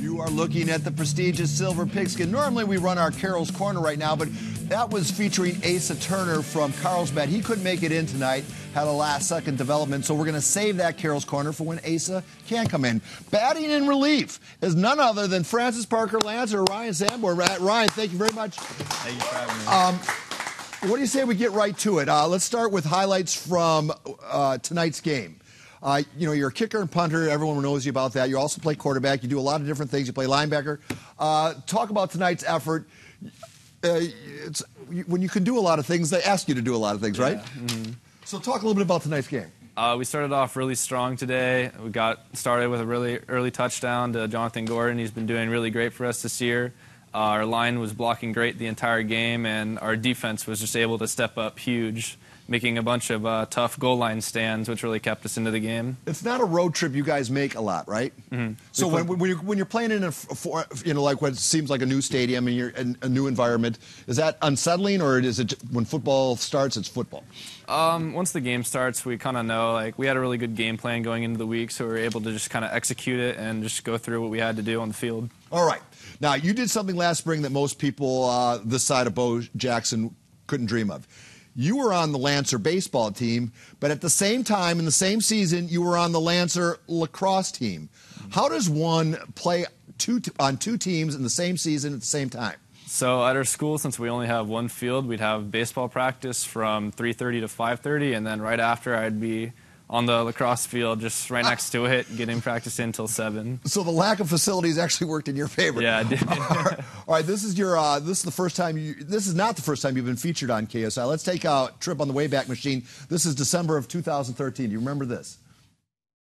You are looking at the prestigious silver pigskin. Normally we run our Carol's Corner right now, but that was featuring Asa Turner from Carlsbad. He couldn't make it in tonight, had a last-second development, so we're going to save that Carol's Corner for when Asa can come in. Batting in relief is none other than Francis Parker Lancer, Ryan Sanborn. Ryan, thank you very much. Thank you for having me. What do you say we get right to it? Let's start with highlights from tonight's game. You're a kicker and punter. Everyone knows you about that. You also play quarterback. You do a lot of different things. You play linebacker. Talk about tonight's effort. When you can do a lot of things, they ask you to do a lot of things, right? Mm-hmm. So talk a little bit about tonight's game. We started off really strong today. We got started with a really early touchdown to Jonathan Gordon. He's been doing really great for us this year. Our line was blocking great the entire game, and our defense was just able to step up huge, making a bunch of tough goal line stands, which really kept us into the game. It's not a road trip you guys make a lot, right? Mm-hmm. So when you're playing in like what seems like a new stadium and you're in a new environment, is that unsettling, or is it when football starts, it's football? Once the game starts, we kind of know, like, we had a really good game plan going into the week, so we were able to just kind of execute it and just go through what we had to do on the field. All right. Now, you did something last spring that most people this side of Bo Jackson couldn't dream of. You were on the Lancer baseball team, but at the same time, in the same season, you were on the Lancer lacrosse team. How does one play on two teams in the same season at the same time? So at our school, since we only have one field, we'd have baseball practice from 3:30 to 5:30, and then right after I'd be on the lacrosse field just right next to it, getting practice in until 7. So the lack of facilities actually worked in your favor. Yeah, it did. All right, this is the first time this is not the first time you've been featured on KSI. Let's take a trip on the Wayback Machine. This is December of 2013. Do you remember this?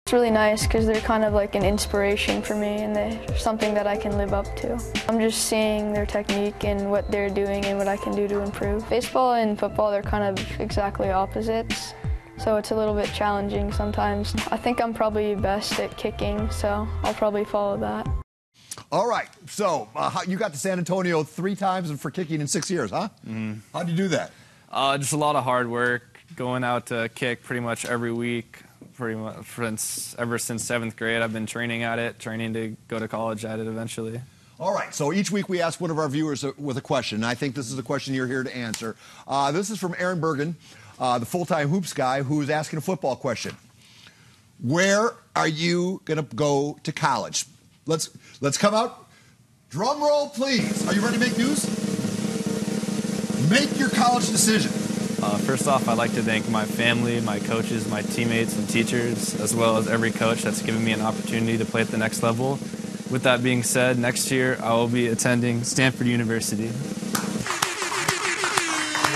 It's really nice because they're kind of like an inspiration for me, and they're something that I can live up to. I'm just seeing their technique and what they're doing and what I can do to improve. Baseball and football, they're kind of exactly opposites, so it's a little bit challenging sometimes. I think I'm probably best at kicking, so I'll probably follow that. All right, so you got to San Antonio 3 times and for kicking in 6 years, huh? Mm-hmm. How'd you do that? Just a lot of hard work, going out to kick pretty much every week. Pretty much ever since 7th grade, I've been training at it, training to go to college at it eventually. All right, so each week we ask one of our viewers with a question, and I think this is the question you're here to answer. This is from Aaron Bergen, the full-time hoops guy, who's asking a football question. Where are you going to go to college? Let's come out. Drum roll, please. Are you ready to make news? Make your college decision. First off, I'd like to thank my family, my coaches, my teammates and teachers, as well as every coach that's given me an opportunity to play at the next level. With that being said, next year I will be attending Stanford University.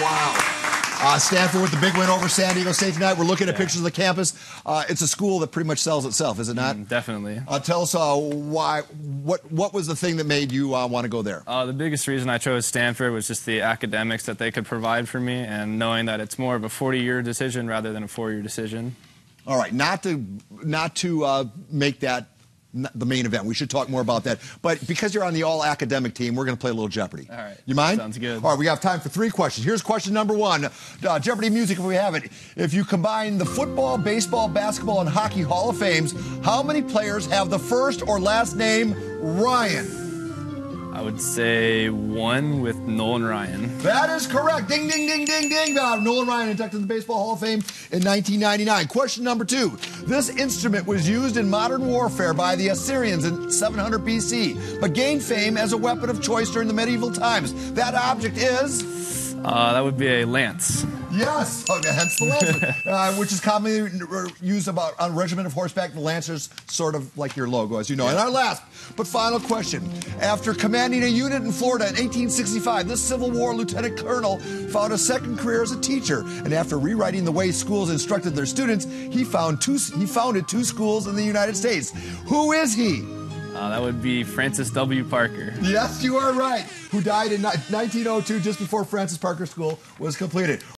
Wow. Stanford with the big win over San Diego State tonight. We're looking at pictures of the campus. It's a school that pretty much sells itself, is it not? Definitely. Tell us what was the thing that made you want to go there? The biggest reason I chose Stanford was just the academics that they could provide for me, and knowing that it's more of a 40-year decision rather than a 4-year decision. All right, not to make that the main event. We should talk more about that. But because you're on the all-academic team, we're going to play a little Jeopardy. All right. You mind? Sounds good. All right, we have time for 3 questions. Here's question number 1. Jeopardy music, if we have it. If you combine the football, baseball, basketball, and hockey Hall of Fames, how many players have the first or last name Ryan? I would say 1 with Nolan Ryan. That is correct. Ding, ding, ding, ding, ding. Nolan Ryan inducted in the Baseball Hall of Fame in 1999. Question number 2. This instrument was used in modern warfare by the Assyrians in 700 BC, but gained fame as a weapon of choice during the medieval times. That object is? That would be a lance. Yes, hence the lance, which is commonly used on a regiment of horseback. The Lancers, sort of like your logo, as you know. And our last but final question. After commanding a unit in Florida in 1865, this Civil War lieutenant colonel found a second career as a teacher. And after rewriting the way schools instructed their students, he founded 2 schools in the United States. Who is he? That would be Francis W. Parker. Yes, you are right. Who died in 1902 just before Francis Parker School was completed.